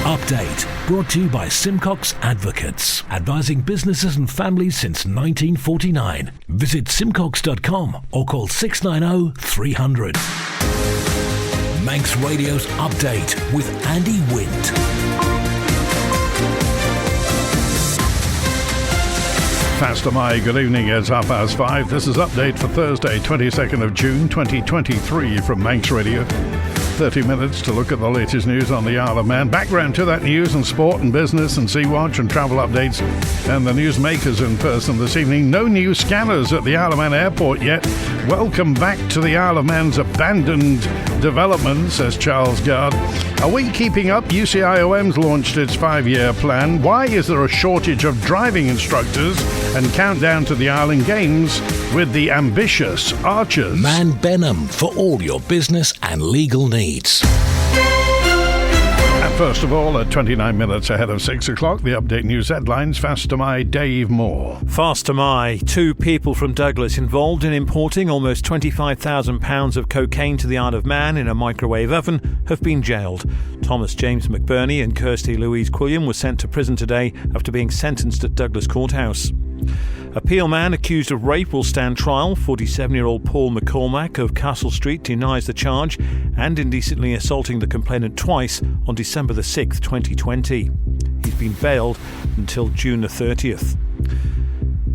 Update, brought to you by Simcox Advocates, advising businesses and families since 1949. Visit simcox.com or call 690 300. Manx Radio's Update with Andy Wint. Faster my good evening, it's 5:30. This is Update for Thursday, 22nd of June 2023 from Manx Radio. 30 minutes to look at the latest news on the Isle of Man. Background to that news and sport and business and Sea-Watch and travel updates and the newsmakers in person this evening. No new scanners at the Isle of Man airport yet. Welcome back to the Isle of Man's abandoned development, says Charles Gard. Are we keeping up? UCIOM's launched its 5-year plan. Why is there a shortage of driving instructors? And countdown to the Island Games with the ambitious Archers. Man Benham for all your business and legal needs. And first of all, at 29 minutes ahead of 6 o'clock, the Update News headlines. Faster my Dave Moore. Faster my. 2 people from Douglas involved in importing almost £25,000 of cocaine to the Isle of Man in a microwave oven have been jailed. Thomas James McBurney and Kirsty Louise Quilliam were sent to prison today after being sentenced at Douglas Courthouse. A Peel man accused of rape will stand trial. 47-year-old Paul McCormack of Castle Street denies the charge and indecently assaulting the complainant twice on December the 6th, 2020. He's been bailed until June the 30th.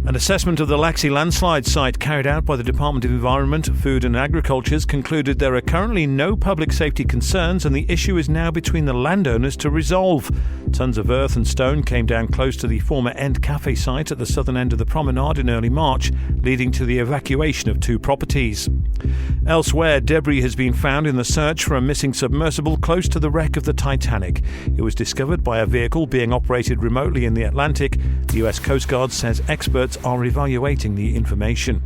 An assessment of the Laxey landslide site carried out by the Department of Environment, Food and Agriculture has concluded there are currently no public safety concerns and the issue is now between the landowners to resolve. Tons of earth and stone came down close to the former End Cafe site at the southern end of the promenade in early March, leading to the evacuation of 2 properties. Elsewhere, debris has been found in the search for a missing submersible close to the wreck of the Titanic. It was discovered by a vehicle being operated remotely in the Atlantic. The US Coast Guard says experts are evaluating the information.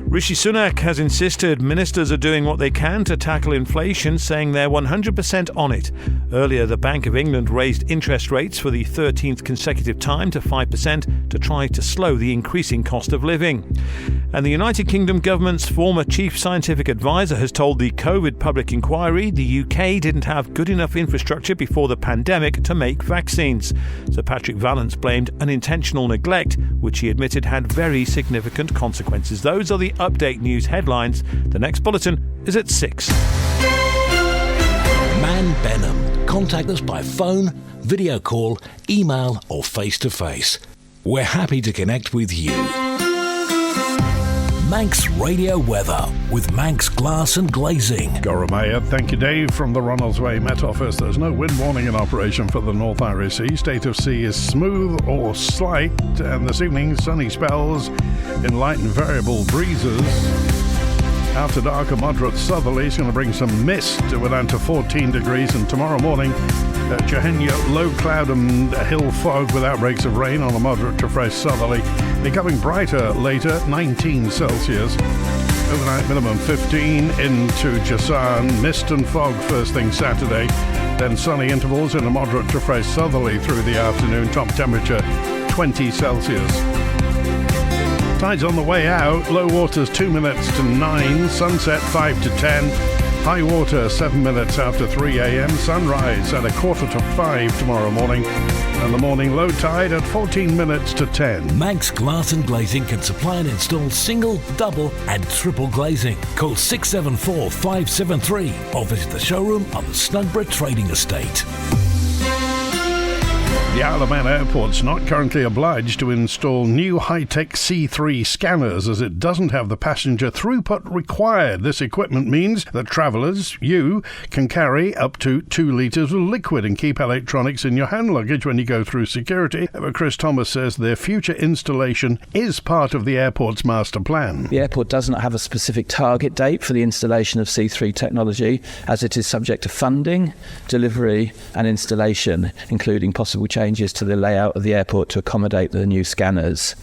Rishi Sunak has insisted ministers are doing what they can to tackle inflation, saying they're 100% on it. Earlier, the Bank of England raised interest rates for the 13th consecutive time to 5% to try to slow the increasing cost of living. And the United Kingdom government's former chief scientific advisor has told the COVID public inquiry the UK didn't have good enough infrastructure before the pandemic to make vaccines. Sir Patrick Vallance blamed unintentional neglect, which he admitted had very significant consequences. Those are the Update News headlines. The next bulletin is at 6. Man Benham. Contact us by phone, video call, email or face-to-face. We're happy to connect with you. Manx Radio Weather with Manx Glass and Glazing. Goromaya, thank you, Dave. From the Ronaldsway Met Office, there's no wind warning in operation for the North Irish Sea. State of sea is smooth or slight, and this evening, sunny spells in light and variable breezes. After dark, a moderate southerly is going to bring some mist. We're down to 14 degrees, and tomorrow morning, Jehenya, low cloud and hill fog with outbreaks of rain on a moderate to fresh southerly. Becoming brighter later, 19 Celsius. Overnight minimum 15 into Jasan. Mist and fog first thing Saturday. Then sunny intervals and a moderate to fresh southerly through the afternoon. Top temperature 20 Celsius. Tides on the way out. Low water's 2 minutes to 9. Sunset 5 to 10. High water 7 minutes after 3 a.m. Sunrise at 4:45 tomorrow morning. And the morning low tide at 14 minutes to 10. Manx Glass and Glazing can supply and install single, double and triple glazing. Call 674 573 or visit the showroom on the Snugborough Trading Estate. The Isle of Man Airport's not currently obliged to install new high-tech C3 scanners as it doesn't have the passenger throughput required. This equipment means that travellers, you, can carry up to 2 litres of liquid and keep electronics in your hand luggage when you go through security. But Chris Thomas says their future installation is part of the airport's master plan. The airport does not have a specific target date for the installation of C3 technology, as it is subject to funding, delivery and installation, including possible changes to the layout of the airport to accommodate the new scanners.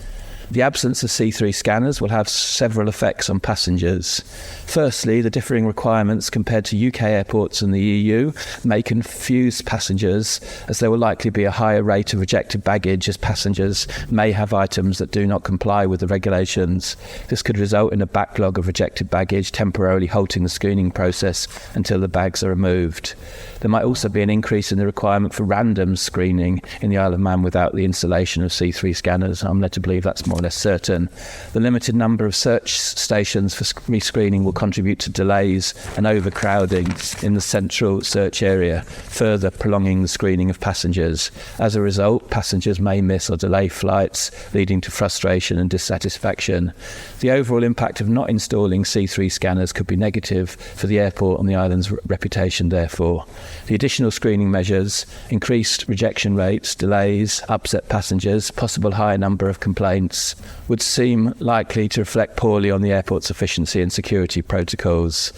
The absence of C3 scanners will have several effects on passengers. Firstly, the differing requirements compared to UK airports and the EU may confuse passengers, as there will likely be a higher rate of rejected baggage, as passengers may have items that do not comply with the regulations. This could result in a backlog of rejected baggage, temporarily halting the screening process until the bags are removed. There might also be an increase in the requirement for random screening in the Isle of Man without the installation of C3 scanners. I'm led to believe that's more or less certain. The limited number of search stations for rescreening will contribute to delays and overcrowding in the central search area, further prolonging the screening of passengers. As a result, passengers may miss or delay flights, leading to frustration and dissatisfaction. The overall impact of not installing C3 scanners could be negative for the airport and the island's reputation, therefore. The additional screening measures, increased rejection rates, delays, upset passengers, possible higher number of complaints, would seem likely to reflect poorly on the airport's efficiency and security protocols.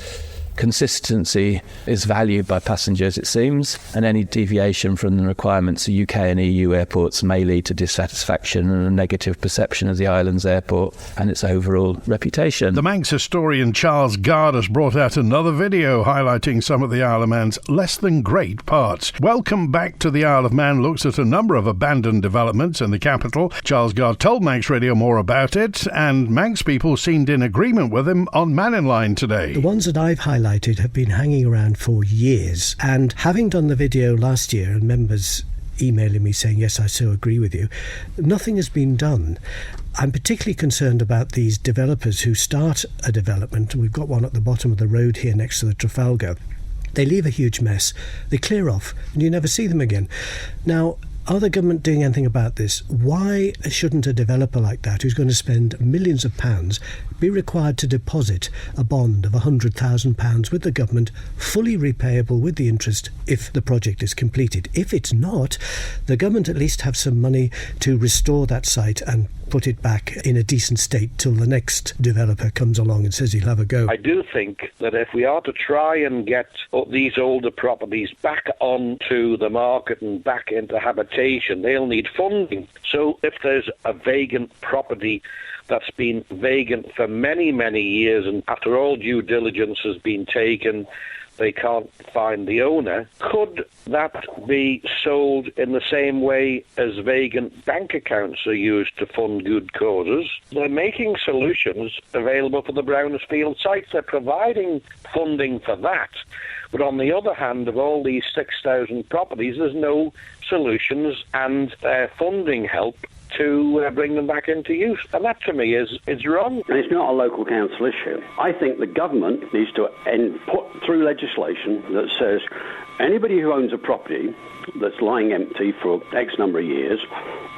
Consistency is valued by passengers, it seems, and any deviation from the requirements of UK and EU airports may lead to dissatisfaction and a negative perception of the island's airport and its overall reputation. The Manx historian Charles Gard has brought out another video highlighting some of the Isle of Man's less than great parts. Welcome Back to the Isle of Man looks at a number of abandoned developments in the capital. Charles Gard told Manx Radio more about it, and Manx people seemed in agreement with him on Man in Line today. The ones that I've highlighted have been hanging around for years, and having done the video last year and members emailing me saying yes, I so agree with you, nothing has been done. I'm particularly concerned about these developers who start a development, and we've got one at the bottom of the road here next to the Trafalgar. They leave a huge mess, they clear off, and you never see them again. Now, are the government doing anything about this? Why shouldn't a developer like that, who's going to spend millions of pounds, be required to deposit a bond of £100,000 with the government, fully repayable with the interest if the project is completed? If it's not, the government at least have some money to restore that site and put it back in a decent state till the next developer comes along and says he'll have a go. I do think that if we are to try and get these older properties back onto the market and back into habitation, they'll need funding. So if there's a vacant property that's been vacant for many, many years, and after all due diligence has been taken, they can't find the owner, could that be sold in the same way as vacant bank accounts are used to fund good causes? They're making solutions available for the brownfield sites. They're providing funding for that. But on the other hand, of all these 6,000 properties, there's no solutions and funding help to bring them back into use. And that, to me, is wrong. And it's not a local council issue. I think the government needs to put through legislation that says anybody who owns a property that's lying empty for X number of years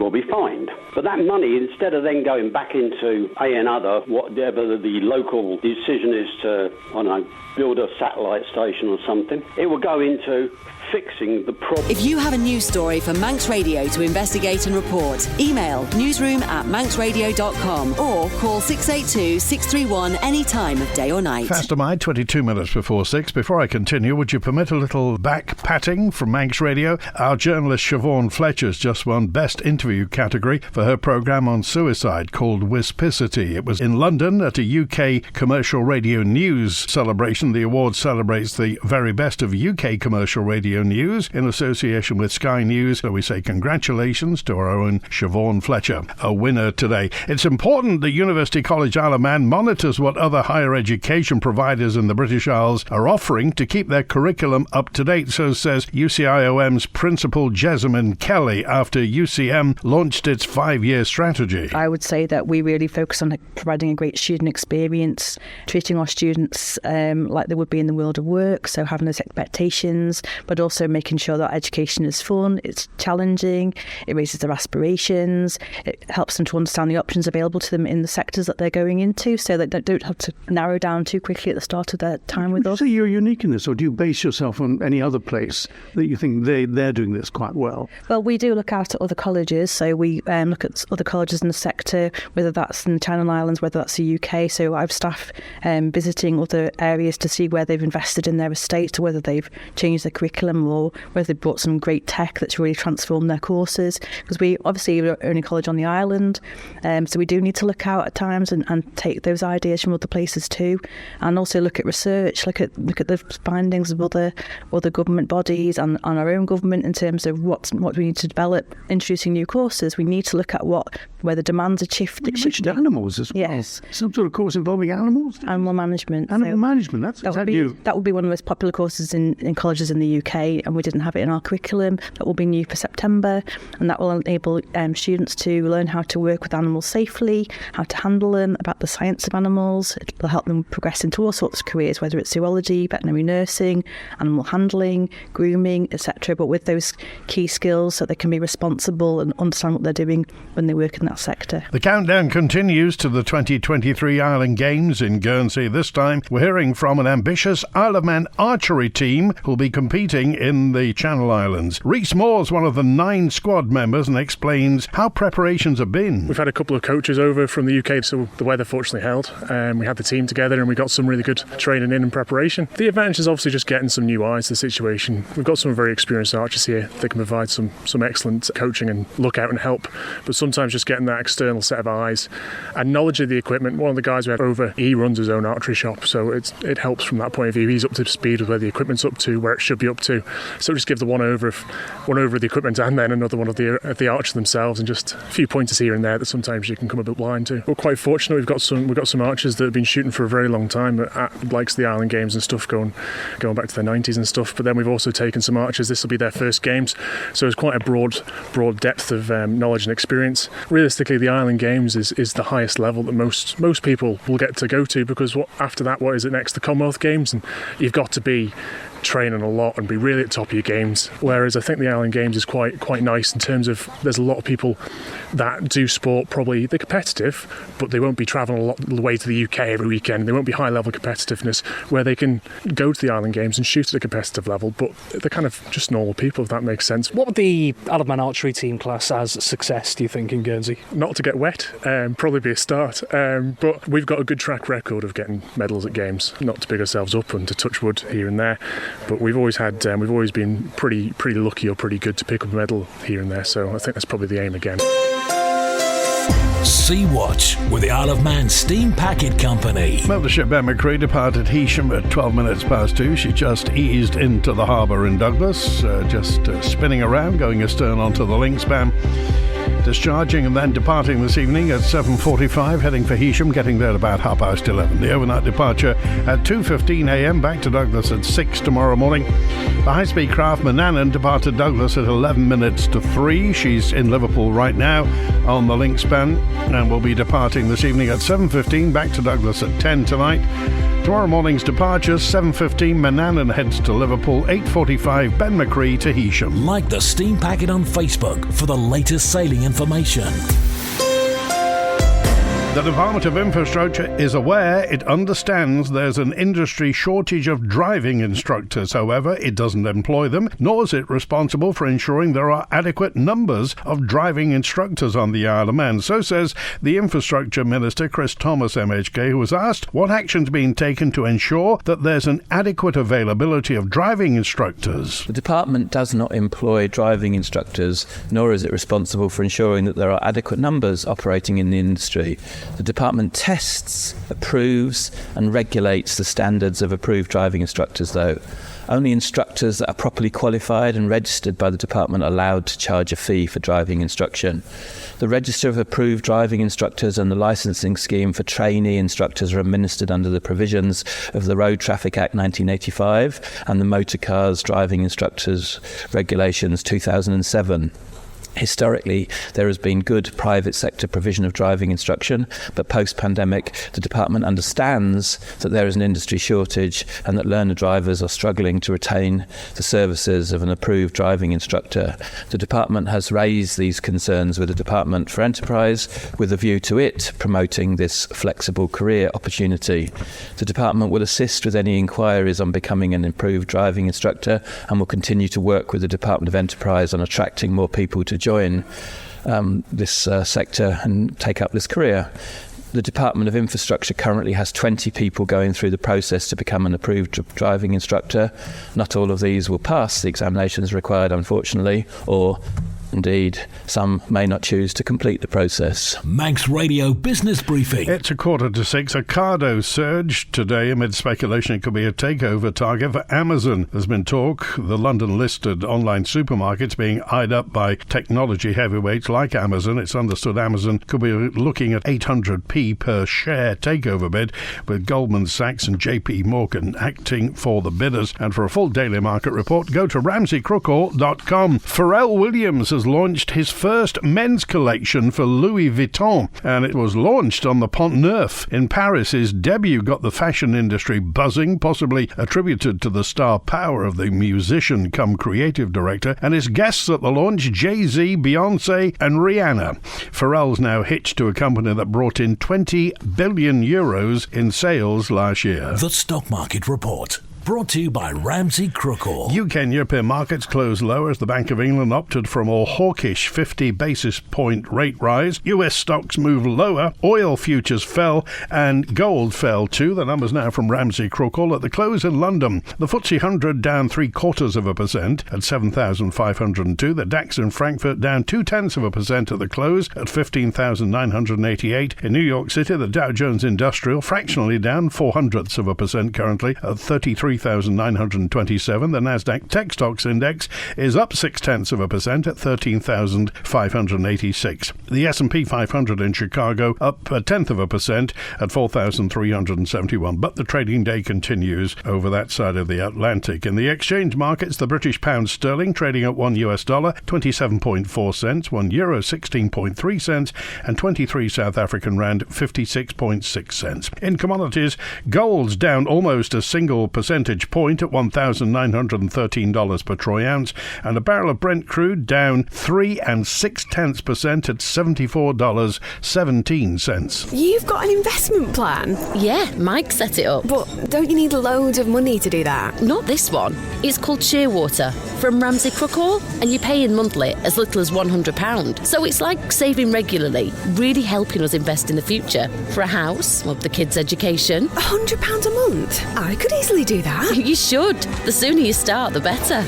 will be fined. But that money, instead of then going back into another, whatever the local decision is to, I don't know, build a satellite station or something, it will go into fixing the problem. If you have a news story for Manx Radio to investigate and report, email newsroom@manxradio.com or call 682 631 any time of day or night. Faster Mind, 22 minutes before 6. Before I continue, would you permit a little back patting from Manx Radio? Our journalist Siobhan Fletcher's just won Best Interview category for her programme on suicide called Wispicity. It was in London at a UK commercial radio news celebration. The award celebrates the very best of UK commercial radio news in association with Sky News. So we say congratulations to our own Siobhan Fletcher, a winner today. It's important that University College Isle of Man monitors what other higher education providers in the British Isles are offering to keep their curriculum up to date, so says UCIOM's Principal Jessamine Kelly after UCM launched its 5-year strategy. I would say that we really focus on providing a great student experience, treating our students like they would be in the world of work, so having those expectations, but also making sure that education is fun, it's challenging, it raises their aspirations, it helps them to understand the options available to them in the sectors that they're going into, so that they don't have to narrow down too quickly at the start of their time with us. So you're unique in this, or do you base yourself on any other place that you think they're doing this quite well? Well, we do look out at other colleges, so we look at other colleges in the sector, whether that's in the Channel Islands, whether that's the UK, so I have staff visiting other areas to see where they've invested in their estates, or whether they've changed their curriculum, or whether they've brought some great tech that's really transformed their courses, because we obviously are only college on the island, so we do need to look out at times and take those ideas from other places too, and also look at research, look at the findings of other government bodies and our own government in terms of what we need to develop. Introducing new courses, we need to look at where the demands are shifting. You mentioned animals as well. Yes. Some sort of course involving animals? Animal management. Animal management, that would be one of the most popular courses in colleges in the UK. UK, and we didn't have it in our curriculum. That will be new for September, and that will enable students to learn how to work with animals safely, how to handle them, about the science of animals. It will help them progress into all sorts of careers, whether it's zoology, veterinary nursing, animal handling, grooming, etc., but with those key skills so they can be responsible and understand what they're doing when they work in that sector. The countdown continues to the 2023 Island Games in Guernsey. This time we're hearing from an ambitious Isle of Man archery team who'll be competing in the Channel Islands. Rhys Moore's one of the 9 squad members and explains how preparations have been. We've had a couple of coaches over from the UK, so the weather fortunately held. We had the team together and we got some really good training in and preparation. The advantage is obviously just getting some new eyes to the situation. We've got some very experienced archers here. They can provide some excellent coaching and look out and help, but sometimes just getting that external set of eyes and knowledge of the equipment. One of the guys we had over, he runs his own archery shop, so it helps from that point of view. He's up to speed with where the equipment's up to, where it should be up to. So just give the one over of the equipment and then another one of the archers themselves, and just a few pointers here and there that sometimes you can come a bit blind to. We're quite fortunate. We've got some archers that have been shooting for a very long time at likes the Island Games and stuff, going back to the 90s and stuff. But then we've also taken some archers. This will be their first games, so it's quite a broad depth of knowledge and experience. Realistically, the Island Games is the highest level that most people will get to go to, because after that, what is it next? The Commonwealth Games, and you've got to be training a lot and be really at the top of your games, whereas I think the Island Games is quite nice in terms of there's a lot of people that do sport, probably they're competitive, but they won't be travelling a lot the way to the UK every weekend. They won't be high level competitiveness where they can go to the Island Games and shoot at a competitive level, but they're kind of just normal people, if that makes sense. What would the Isle of Man archery team class as success, do you think, in Guernsey? Not to get wet, probably be a start, but we've got a good track record of getting medals at games, not to big ourselves up and to touch wood here and there, but we've always been pretty lucky or pretty good to pick up a medal here and there, so I think that's probably the aim again. Sea Watch with the Isle of Man Steam Packet Company. Mothership Ben McCree departed Heysham at 12 minutes past 2. She just eased into the harbour in Douglas, spinning around, going astern onto the link span, discharging and then departing this evening at 7:45, heading for Heysham, getting there at about 11:30. The overnight departure at 2:15 a.m, back to Douglas at 6 tomorrow morning. The high-speed craft Manannan departed Douglas at 11 minutes to 3. She's in Liverpool right now on the link span and will be departing this evening at 7:15, back to Douglas at 10 tonight. Tomorrow morning's departure, 7:15, Manannan heads to Liverpool, 8:45, Ben McCree to Heysham. Like the Steam Packet on Facebook for the latest sailing information. The Department of Infrastructure is aware, it understands there's an industry shortage of driving instructors. However, it doesn't employ them, nor is it responsible for ensuring there are adequate numbers of driving instructors on the Isle of Man. So says the Infrastructure Minister, Chris Thomas MHK, who was asked what action's being taken to ensure that there's an adequate availability of driving instructors. The department does not employ driving instructors, nor is it responsible for ensuring that there are adequate numbers operating in the industry. The department tests, approves and regulates the standards of approved driving instructors, though. Only instructors that are properly qualified and registered by the department are allowed to charge a fee for driving instruction. The register of approved driving instructors and the licensing scheme for trainee instructors are administered under the provisions of the Road Traffic Act 1985 and the Motor Cars Driving Instructors Regulations 2007. Historically, there has been good private sector provision of driving instruction, but post-pandemic, the department understands that there is an industry shortage and that learner drivers are struggling to retain the services of an approved driving instructor. The department has raised these concerns with the Department for Enterprise with a view to it promoting this flexible career opportunity. The department will assist with any inquiries on becoming an approved driving instructor and will continue to work with the Department of Enterprise on attracting more people to join this sector and take up this career. The Department of Infrastructure currently has 20 people going through the process to become an approved driving instructor. Not all of these will pass the examinations required, unfortunately, or Indeed, some may not choose to complete the process. Manx Radio Business Briefing. It's 5:45. Ocado surged today amid speculation it could be a takeover target for Amazon. There's been talk the London-listed online supermarkets being eyed up by technology heavyweights like Amazon. It's understood Amazon could be looking at 800p per share takeover bid, with Goldman Sachs and JP Morgan acting for the bidders. And for a full daily market report, go to RamseyCrookall.com. Pharrell Williams has launched his first men's collection for Louis Vuitton, and it was launched on the Pont Neuf in Paris. His debut got the fashion industry buzzing, possibly attributed to the star power of the musician come creative director, and his guests at the launch, Jay-Z, Beyonce and Rihanna. Pharrell's now hitched to a company that brought in 20 billion euros in sales last year. The Stock Market Report. Brought to you by Ramsey Crookall. UK and European markets closed lower as the Bank of England opted for a more hawkish 50 basis point rate rise. US stocks moved lower, oil futures fell, and gold fell too. The numbers now from Ramsey Crookall. At the close in London, the FTSE 100 down 0.75% at 7,502. The DAX in Frankfurt down 0.2% at the close at 15,988. In New York City, the Dow Jones Industrial fractionally down 0.04% currently at 33,927. The Nasdaq Tech Stocks Index is up 0.6% at 13,586. The S&P 500 in Chicago up 0.1% at 4,371. But the trading day continues over that side of the Atlantic. In the exchange markets, the British pound sterling trading at $1 27.4 cents, €1 16.3 cents, and 23 South African rand 56.6 cents. In commodities, gold's down almost a single percentage point at $1,913 per troy ounce, and a barrel of Brent crude down 3.6% at $74.17. You've got an investment plan? Yeah, Mike set it up. But don't you need loads of money to do that? Not this one. It's called Shearwater from Ramsey Crookall, and you pay in monthly as little as £100. So it's like saving regularly, really helping us invest in the future. For a house, or the kids' education. £100 a month? I could easily do that. You should. The sooner you start, the better.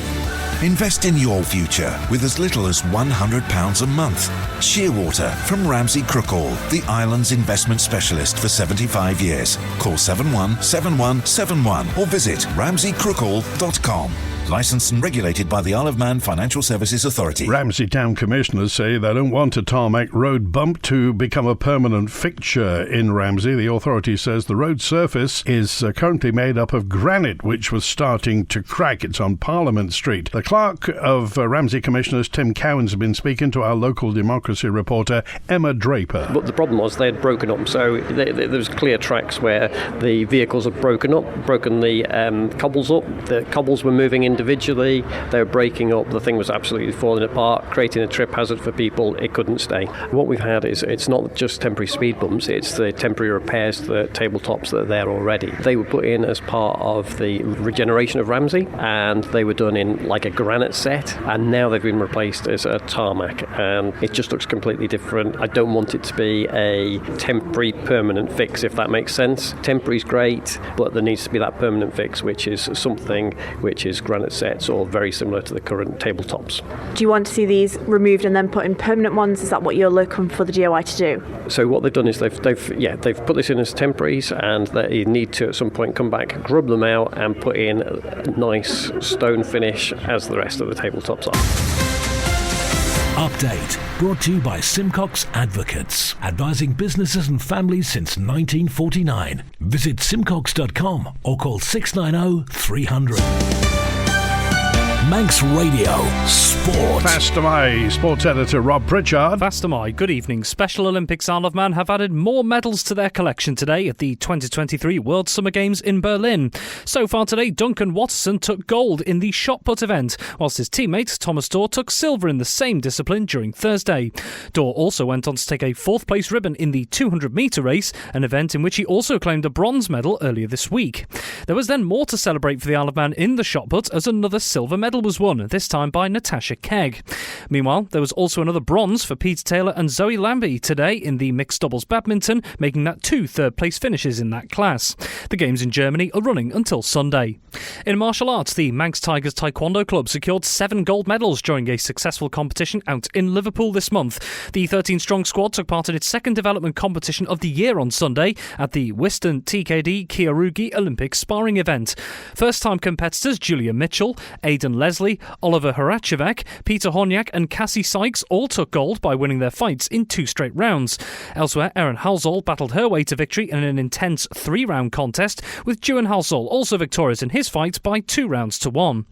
Invest in your future with as little as £100 a month. Shearwater from Ramsey Crookall, the island's investment specialist for 75 years. Call 717171 or visit RamseyCrookall.com. Licensed and regulated by the Isle of Man Financial Services Authority. Ramsey Town Commissioners say they don't want a tarmac road bump to become a permanent fixture in Ramsey. The authority says the road surface is currently made up of granite, which was starting to crack. It's on Parliament Street. The clerk of Ramsey Commissioners, Tim Cowan's been speaking to our local democracy reporter, Emma Draper. But the problem was they had broken up, so there was clear tracks where the vehicles had broken the cobbles up. The cobbles were moving individually, they were breaking up, the thing was absolutely falling apart, creating a trip hazard for people. It couldn't stay. What we've had is it's not just temporary speed bumps, it's the temporary repairs to the tabletops that are there already. They were put in as part of the regeneration of Ramsey, and they were done in like a granite set, and now they've been replaced as a tarmac, and it just looks completely different. I don't want it to be a temporary permanent fix, if that makes sense. Temporary's great, but there needs to be that permanent fix, which is something which is granite sets or very similar to the current tabletops. Do you want to see these removed and then put in permanent ones? Is that what you're looking for the DOI to do? So what they've done is they've put this in as temporaries, and they need to at some point come back, grub them out and put in a nice stone finish as the rest of the tabletops are. Update brought to you by Simcox Advocates, advising businesses and families since 1949. Visit simcox.com or call 690 300. Manx Radio Sport. Faster My sports editor Rob Pritchard. Faster My, good evening. Special Olympics Isle of Man have added more medals to their collection today at the 2023 World Summer Games in Berlin. So far today, Duncan Watterson took gold in the shot put event, whilst his teammate Thomas Dorr took silver in the same discipline during Thursday. Dorr also went on to take a fourth place ribbon in the 200-metre race, an event in which he also claimed a bronze medal earlier this week. There was then more to celebrate for the Isle of Man in the shot put as another silver medal medal was won, this time by Natasha Kegg. Meanwhile, there was also another bronze for Peter Taylor and Zoe Lambie today in the mixed doubles badminton, making that 2 third-place finishes in that class. The games in Germany are running until Sunday. In martial arts, the Manx Tigers Taekwondo Club secured 7 gold medals during a successful competition out in Liverpool this month. The 13-strong squad took part in its second development competition of the year on Sunday at the Whiston TKD Kyorugi Olympic sparring event. First-time competitors Julia Mitchell, Aidan Leslie, Oliver Horachevek, Peter Horniak and Cassie Sykes all took gold by winning their fights in 2 straight rounds. Elsewhere, Erin Halsall battled her way to victory in an intense 3-round contest, with Juan Halsall also victorious in his fight by 2 rounds to 1.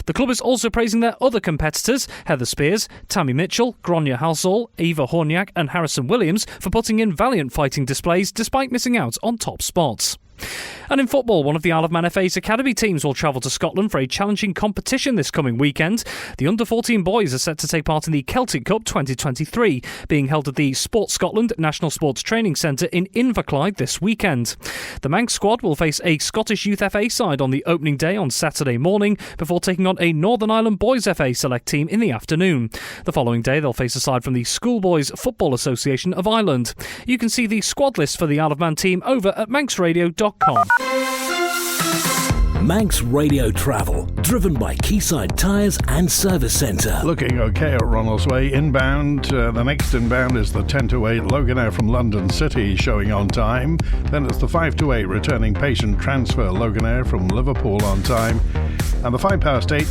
The club is also praising their other competitors, Heather Spears, Tammy Mitchell, Gronya Halsall, Eva Horniak and Harrison Williams, for putting in valiant fighting displays despite missing out on top spots. And in football, one of the Isle of Man FA's academy teams will travel to Scotland for a challenging competition this coming weekend. The under-14 boys are set to take part in the Celtic Cup 2023, being held at the Sport Scotland National Sports Training Centre in Inverclyde this weekend. The Manx squad will face a Scottish Youth FA side on the opening day on Saturday morning, before taking on a Northern Ireland Boys FA select team in the afternoon. The following day, they'll face a side from the Schoolboys Football Association of Ireland. You can see the squad list for the Isle of Man team over at manxradio.com. Manx Radio Travel, driven by Quayside Tyres and Service Centre. Looking okay at Ronalds Way. Inbound, the next inbound is the 10 to 8 Loganair from London City showing on time. Then it's the 5 to 8 returning patient transfer Loganair from Liverpool on time. And the 8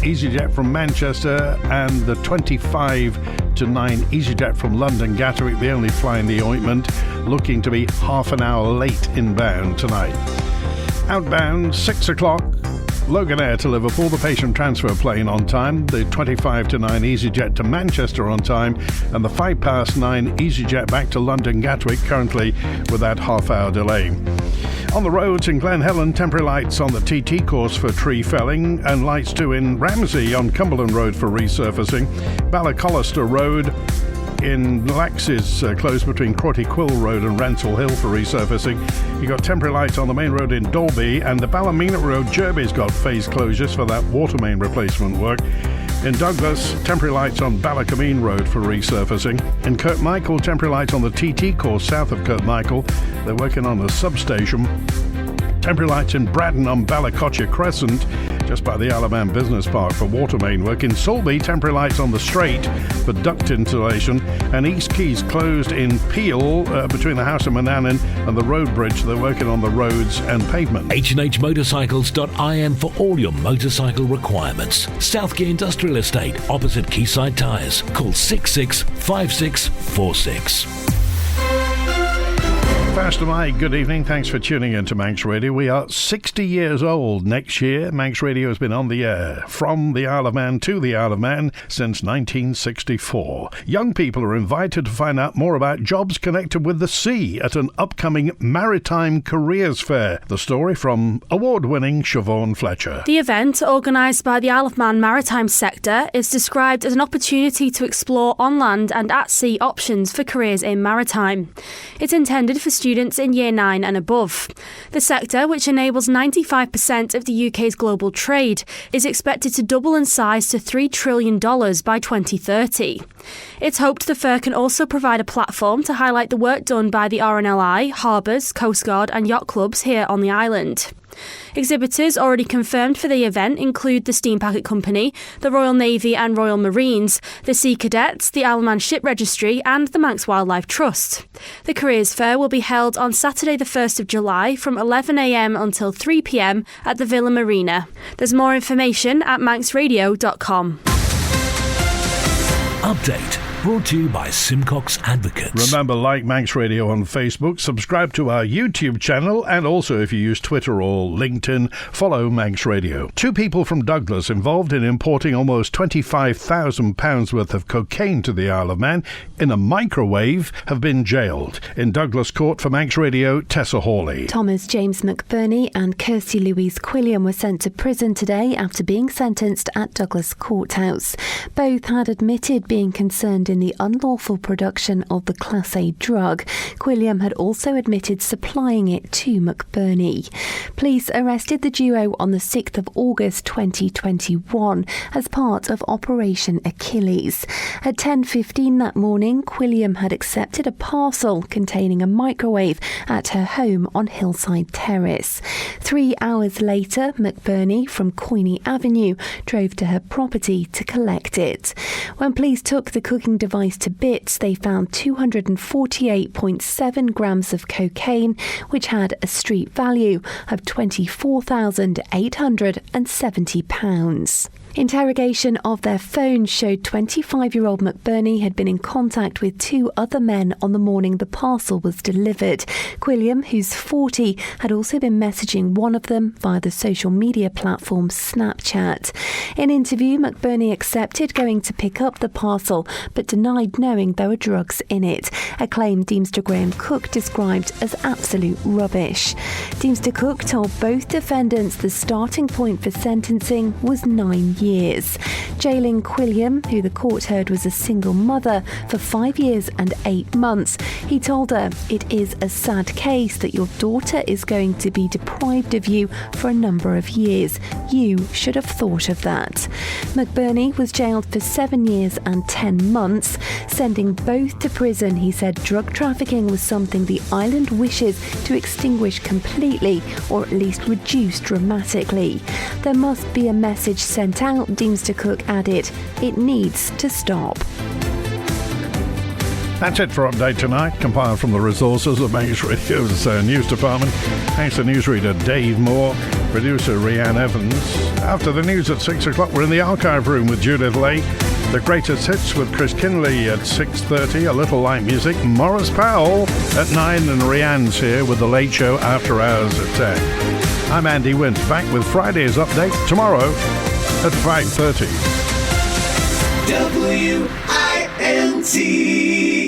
EasyJet from Manchester, and the 25 to 9 EasyJet from London Gatwick, the only fly in the ointment, looking to be half an hour late inbound tonight. Outbound, 6 o'clock, Loganair to Liverpool, the patient transfer plane on time, the 25 to 9 EasyJet to Manchester on time, and the 9 EasyJet back to London Gatwick, currently with that half-hour delay. On the roads in Glen Helen, temporary lights on the TT course for tree felling, and lights too in Ramsey on Cumberland Road for resurfacing. Ballacollister Road in Lax's closed between Crotty Quill Road and Ransell Hill for resurfacing. You got temporary lights on the main road in Dalby, and the Ballymena Road Jerby's got phase closures for that water main replacement work. In Douglas, temporary lights on Ballacameen Road for resurfacing. In Kirkmichael, temporary lights on the TT course south of Kirkmichael. They're working on a substation. Temporary lights in Braddon on Ballacotcha Crescent, just by the Isle of Man Business Park for water main work. In Sulby, temporary lights on the Strait for duct installation. And East Keys closed in Peel between the House of Manannan and the road bridge. They're working on the roads and pavement. H&H Motorcycles.im for all your motorcycle requirements. Southgate Industrial Estate, opposite Quayside Tyres. Call 665646. Faster Mike, good evening. Thanks for tuning in to Manx Radio. We are 60 years old next year. Manx Radio has been on the air from the Isle of Man to the Isle of Man since 1964. Young people are invited to find out more about jobs connected with the sea at an upcoming Maritime Careers Fair. The story from award-winning Siobhan Fletcher. The event, organised by the Isle of Man Maritime Sector, is described as an opportunity to explore on land and at sea options for careers in maritime. It's intended for students in Year 9 and above. The sector, which enables 95% of the UK's global trade, is expected to double in size to $3 trillion by 2030. It's hoped the fair can also provide a platform to highlight the work done by the RNLI, harbours, Coast Guard and yacht clubs here on the island. Exhibitors already confirmed for the event include the Steam Packet Company, the Royal Navy and Royal Marines, the Sea Cadets, the Isle of Man Ship Registry and the Manx Wildlife Trust. The Careers Fair will be held on Saturday the 1st of July from 11am until 3pm at the Villa Marina. There's more information at manxradio.com. Update brought to you by Simcox Advocates. Remember, like Manx Radio on Facebook, subscribe to our YouTube channel, and also if you use Twitter or LinkedIn, follow Manx Radio. 2 people from Douglas involved in importing almost £25,000 worth of cocaine to the Isle of Man in a microwave have been jailed. In Douglas Court for Manx Radio, Tessa Hawley. Thomas James McBurney and Kirsty Louise Quilliam were sent to prison today after being sentenced at Douglas Courthouse. Both had admitted being concerned in in the unlawful production of the Class A drug. Quilliam had also admitted supplying it to McBurney. Police arrested the duo on the 6th of August 2021 as part of Operation Achilles. At 10:15 that morning, Quilliam had accepted a parcel containing a microwave at her home on Hillside Terrace. 3 hours later, McBurney from Coyne Avenue drove to her property to collect it. When police took the cooking device to bits, they found 248.7 grams of cocaine, which had a street value of £24,870. Interrogation of their phones showed 25-year-old McBurney had been in contact with 2 other men on the morning the parcel was delivered. Quilliam, who's 40, had also been messaging one of them via the social media platform Snapchat. In interview, McBurney accepted going to pick up the parcel, but denied knowing there were drugs in it, a claim Deemster Graham Cook described as absolute rubbish. Deemster Cook told both defendants the starting point for sentencing was 9 years. Jailing Quilliam, who the court heard was a single mother, for 5 years and 8 months. He told her, "It is a sad case that your daughter is going to be deprived of you for a number of years. You should have thought of that." McBurney was jailed for 7 years and 10 months. Sending both to prison, he said drug trafficking was something the island wishes to extinguish completely, or at least reduce dramatically. There must be a message sent out, Deemster Cook added. It needs to stop. That's it for Update Tonight, compiled from the resources of Manx Radio's news department. Thanks to newsreader Dave Moore, producer Rhiann Evans. After the news at 6 o'clock, we're in the archive room with Judith Lake. The greatest hits with Chris Kinley at 6:30, a little light music. Morris Powell at 9, and Rhiann's here with the Late Show after hours at 10. I'm Andy Wint, back with Friday's update tomorrow at 5:30. WINT